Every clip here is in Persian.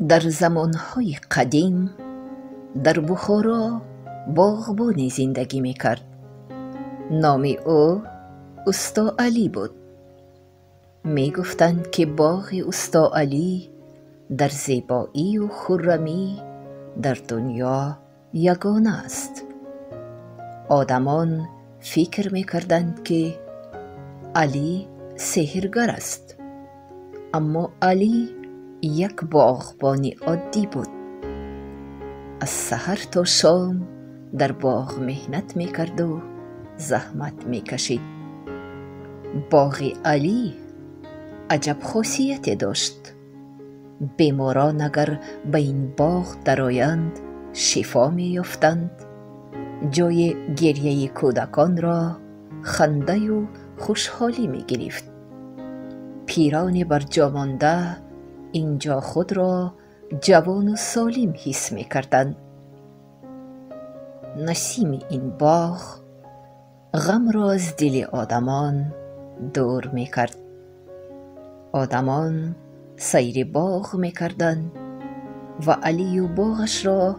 در زمانهای قدیم در بخارا باغبانی زندگی میکرد. نام او استا علی بود. میگفتند که باغ استا علی در زیبایی و خرمی در دنیا یگانه است. آدمان فکر میکردند که علی سحرگر است، اما علی یک باغبانی عادی بود. از سحر تا شام در باغ مهنت میکرد و زحمت میکشید. باغ علی عجب خاصیتی داشت. بیماران اگر به این باغ درآیند شفا می‌یافتند. جای گریه کودکان را خنده و خوشحالی می‌گرفت. پیران برجا مانده اینجا خود را جوان و سالم حس می‌کردند. نسیم این باغ غم را از دل آدمان دور می‌کرد. آدمان سیر باغ می‌کردند و علی و باغش را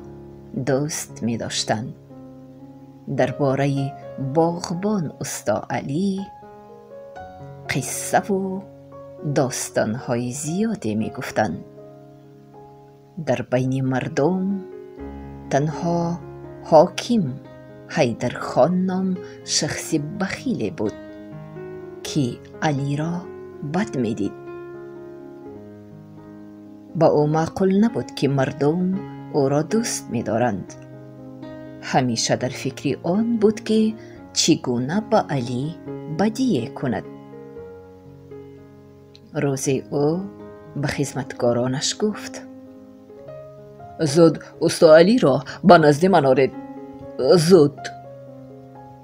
دوست می‌داشتند. درباره باغبان استا علی قصه و داستان‌های زیادی می‌گفتند. در بین مردم تنها حاکم حیدر خان نام شخص بخیلی بود که علی را بد می‌دید. با او معقول نبود که مردم او را دوست می‌دارند. همیشه در فکر آن بود که چگونه با علی بدی کند. روزی او به خدمتگارانش گفت: زود استا علی را به نزد من آرید، زود.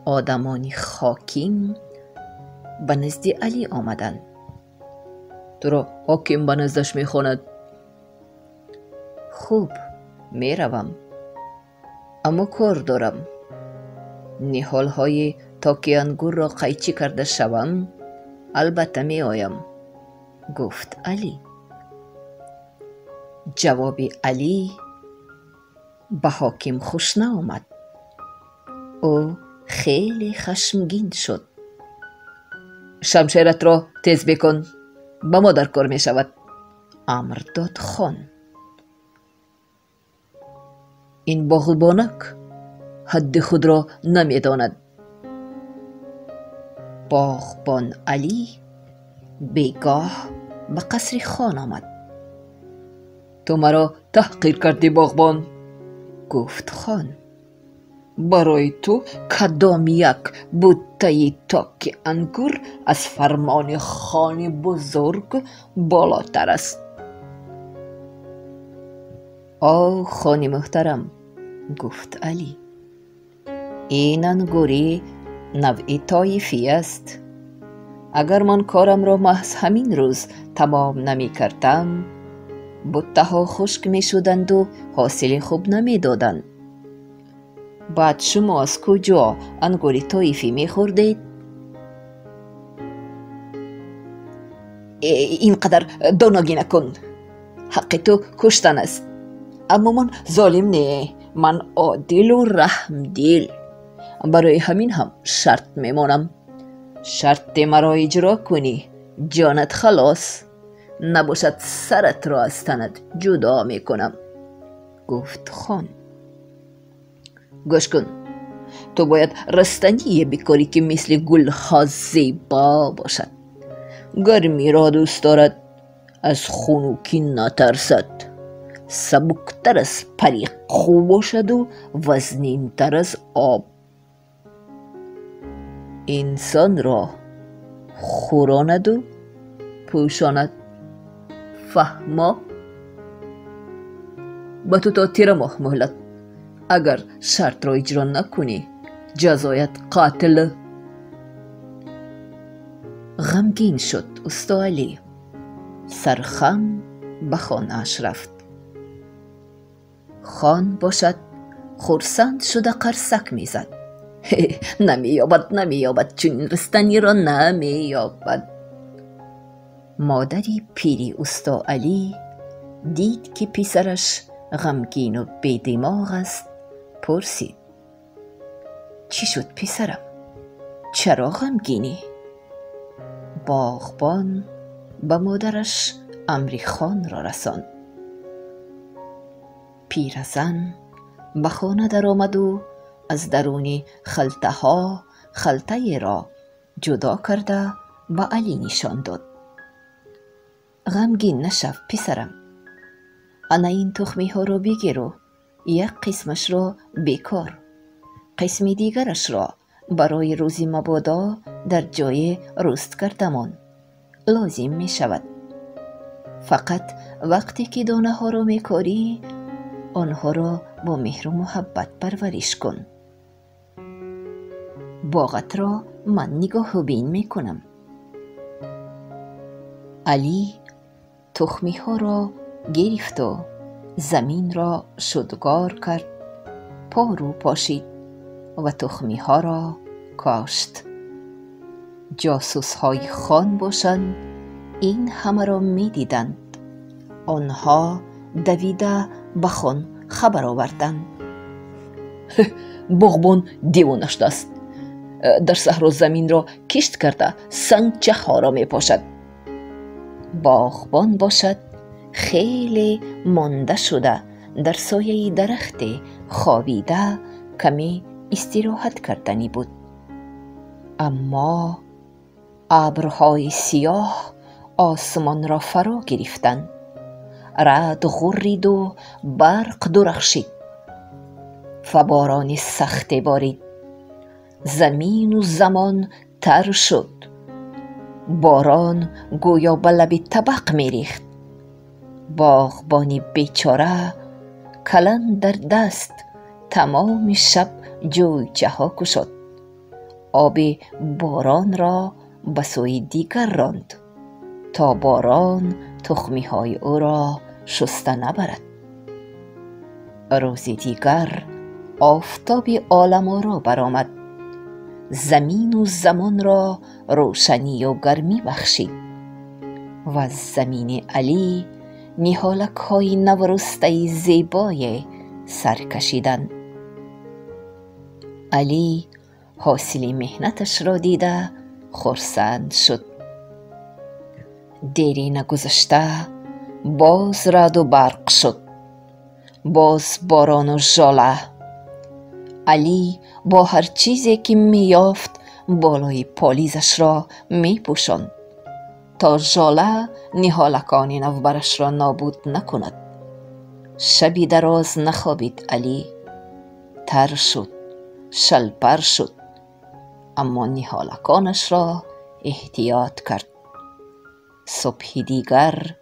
آدمان حاکم به نزد علی آمدند. تو را حاکم به نزدش می‌خواند. خوب، میروم، اما کار دارم. نهالهای تا که انگور را قیچی کرده شوم البته می آیم، گفت علی. جواب علی به حاکم خوش نآمد. او خیلی خشمگین شد. شمشیرت را تیز بکن، به ما در کار می شود، امر داد خان. این باغبانک حد خود را نمیداند. باغبان علی بیگاه به قصر خان آمد. تو مرا تحقیر کردی باغبان، گفت خان. برای تو کدام یک بوته تاک انگور از فرمان خان بزرگ بالاتر است؟ آه خان محترم، گفت علی، این انگوری نوع طایفی است. اگر من کارم را محض همین روز تمام نمی کردم بوته ها خشک می شدند و حاصل خوب نمی دادند. بعد شما از کجا انگوری طایفی می خوردید؟ اینقدر دانگی نکن، حق تو کشتن است. اما من ظالم نه، من عادل و رحمدل. برای همین هم شرط میمانم. شرط مرا اجرا کنی جانت خلاص، نباشد سرت را از تنت جدا میکنم، گفت خان. گوش کن، تو باید رستنی بکاری که مثل گلها زیبا باشد. گرمی را دوست دارد، از خنوکی نترسد، سبکتر از پریق باشد و وزنینتر از آب. انسان را خوراند و پوشاند. فهما؟ با تو تا 13 ماه مهلت. اگر شرط را اجرا نکنی جزایت قاتل. غمگین شد استا علی. سرخم به خانه‌اش رفت. خان باشد خرسند شده قرصک میزد. نمییابد چون رستنی را نمییابد. مادری پیری استا علی دید که پسرش غمگین و بی‌دماغ است، پرسید: چی شد پسرم؟ چرا غمگینی؟ باغبان به مادرش امر خان را رساند. پیرزن به خانه در آمد و از درون خلطه ها خلطه را جدا کرده به علی نشان داد. غمگین نشو پسرم، انا این تخمی ها را بگیر و یک قسمش را بیکار، قسم دیگرش را برای روزی مبادا در جای رست کردمان لازم می شود. فقط وقتی که دانه ها را می کاری آنها را با مهر و محبت پرورش کن. باغت را من نگاه و بین می کنم. علی تخمی ها را گرفت و زمین را شدگار کرد، پارو پاشید و تخمی ها را کاشت. جاسوس های خان باشند این همه را می دیدند. آنها دویده به خان خبر آوردند: باغبان دیوانه شده است، در صحرا زمین را کشت کرده سنگ ها را می پاشد. باغبان باشد خیلی مانده شده در سایه درخت خوابیده کمی استراحت کردنی بود. اما ابرهای سیاه آسمان را فرا گرفتند، رعد غرید و برق درخشید، باران سخت بارید، زمین و زمان تر شد، باران گویا به لب طبق می ریخت. باغبانی بیچاره کلن در دست تمام شب جویچه ها کشد، آب باران را به سوی دیگر راند تا باران تخمی های او را شسته نبرد. روز دیگر آفتاب عالم را برآمد، زمین و زمان را روشنی و گرمی بخشید و از زمین علی نهالک های نورسته زیبای سر کشیدند. علی حاصل مهنتش را دیده خرسند شد. دیری نگذشته باز رعد و برق شد، باز باران و ژاله. علی با هر چیزی که می یافت بالای پالیزش را می پوشاند تا ژاله نهالکان نوبرش را نابود نکند. شبی دراز نخوابید علی، تر شد، شلپر شد، اما نهالکانش را احتیاط کرد. صبح دیگر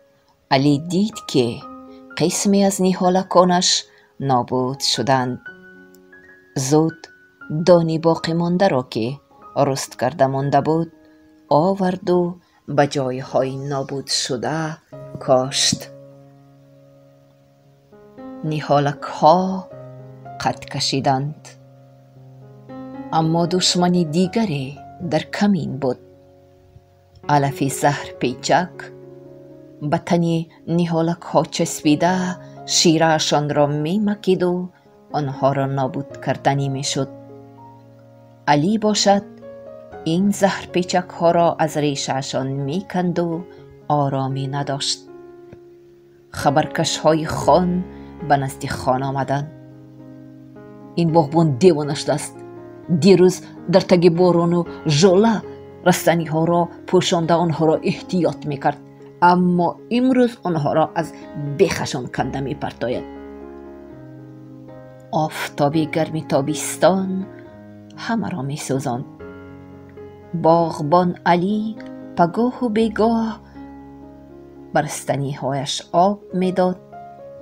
علی دید که قسمی از نهالکانش نابود شدند. زود دانی باقی مانده را که رست کرده مانده بود آورد و به جایهای نابود شده کاشت. نهالک ها قد کشیدند، اما دشمن دیگری در کمین بود. علف زهر پیچک به تن نهالک ها چسبیده شیرهشان را می مکید و آنها را نابود کردنی می شد. علی باشد این زهر پیچک ها را از ریشهشان می کند و آرامی نداشت. خبرکش های خان به نزد خان آمدند: این باغبان دیوانه شده است، دیروز در تگ باران و ژاله رستنی ها را پوشانده آنها را احتیاط می کرد، اما امروز آنها را از بیخشان کنده می پرتاید. آفتاب گرم تابستان همه را می سوزاند. باغبان علی پگاه و بیگاه بر رستنی هایش آب می داد،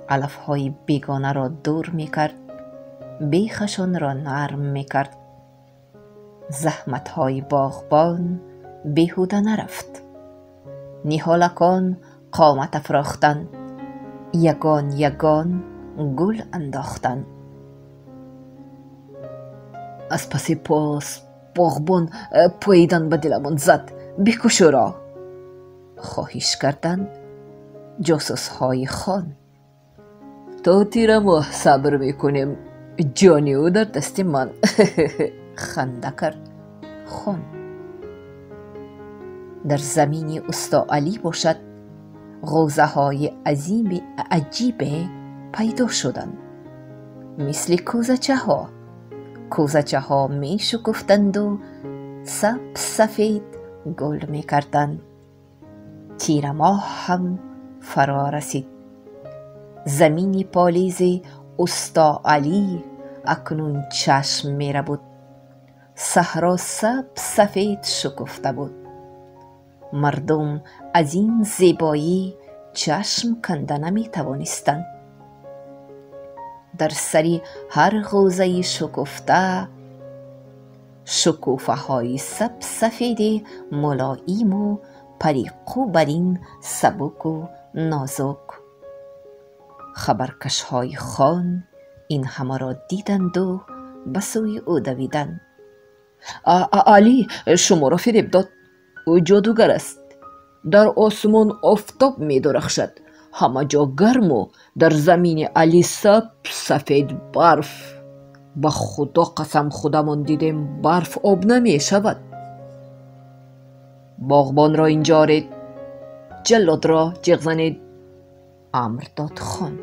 علف های بیگانه را دور می کرد، بیخشان را نرم می کرد. زحمت های باغبان بیهوده نرفت. نهالکان قامت افراختند، یگان یگان گل انداختند. از پس پاس باغبان پاییدن به دلمان زد: بکش او را. خواهش کردند: جاسوس های خان. تا تیر ماه صبر میکنیم، جانی او در دست من. خنده کرد خان. در زمین استا علی باشد غوزه های عجیب پیدا شدند، مثل کوزچه ها می شکفتند و سفید گل می کردند. تیر ماه هم فرا رسید. زمین پالیز استا علی اکنون چشم می ربود. صحرا سفید شکفته بود. مردم از این زیبایی چشم کنده نمی توانستند. در سری هر غوزه شکفته شکوفه های سفید ملایم و پریقو برین سبک و نازک. خبرکش های خان این همه را دیدند و به سوی او دویدند. علی شما را فریب داد. او جادوگر است. در آسمان آفتاب می درخشد، همه جا گرم و در زمین علی سفید برف. با خدا قسم خودمان دیدیم برف آب نمی شود. باغبان را اینجا آرید، جلاد را جیغ زنید، امر داد خان.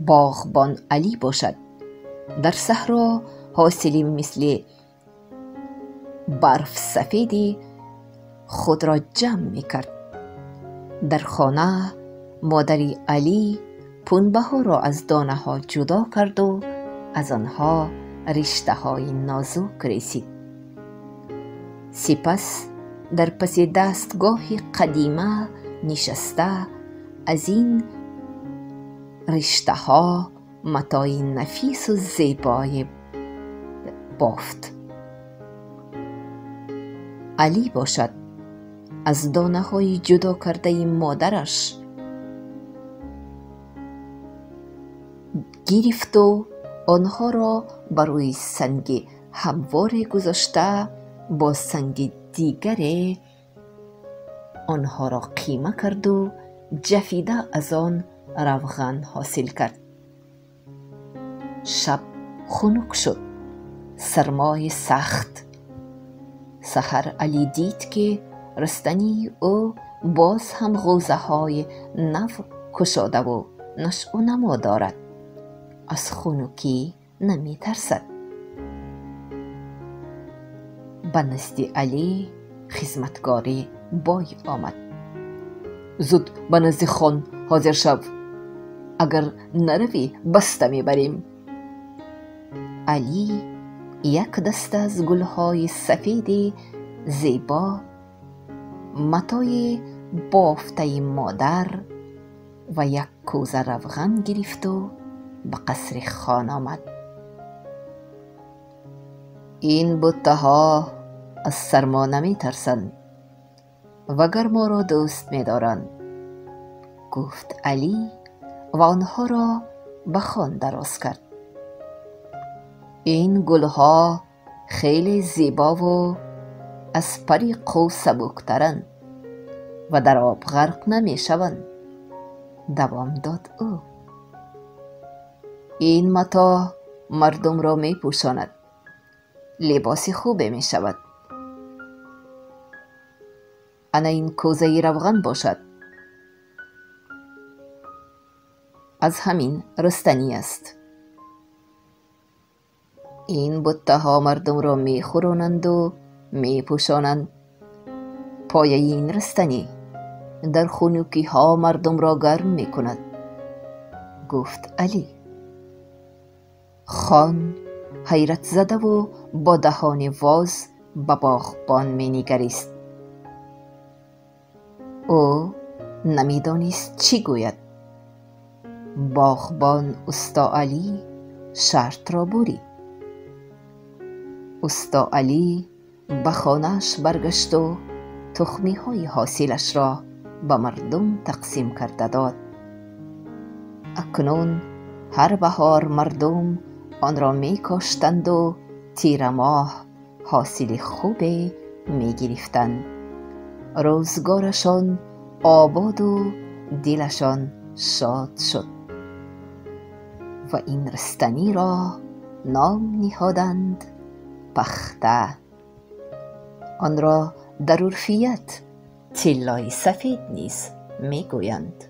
باغبان علی باشد. در صحرا حاصلی مثل برف سفیدی خود را جمع می کرد. در خانه مادری علی پنبه ها را از دانه ها جدا کرد و از آنها رشته های نازک رسید. سپس در پس دستگاه قدیمه نشسته از این رشته ها متاع نفیس و زیبای بافت. علی باشد. از دانه های جدا کرده مادرش گرفت و آنها را بر روی سنگ هموار گذاشته، با سنگ دیگر آنها را قیمه کرد و جفیده از آن روغن حاصل کرد. شب خنک شد. سرمای سخت. سحر علی دید که رستنی او باز هم غوزه های نو کشاده و نشع و نما دارد. از خنکی نمی ترسد. به نزد علی خدمتگاری بای آمد. زود به نزد خان حاضر شو، اگر نروی بسته میبریم. علی یک دست از گلهای سفید زیبا، متاع بافته مادر و یک کوزه روغن گرفت و به قصر خان آمد. این بوته ها از سرما نمی ترسند و گرما را دوست می دارند، گفت علی و آنها را به خان دراز کرد. این گلها خیلی زیبا و از پریق و سبکترند و در آب غرق نمی شوند، دوام داد او. این متاع مردم را می پوشاند، لباس خوبه می شود. انا این کوزه روغن باشد، از همین رستنی است. این بوته ها مردم را می خورانند و می پوشانند. پایه این رستنی در خنکی ها مردم را گرم می کند، گفت علی. خان حیرت زده و با دهان واز به باغبان می نگریست. او نمیدانست چی گوید. باغبان استا علی شرط را برید. استا علی به خانه‌اش برگشت و تخمی های حاصلش را به مردم تقسیم کرده داد. اکنون هر بهار مردم آن را می کاشتند و تیر ماه حاصل خوبی می گرفتند. روزگارشان آباد و دلشان شاد شد و این رستنی را نام نهادند پخته. آن را در عرفیت طلای سفید نیز میگویند.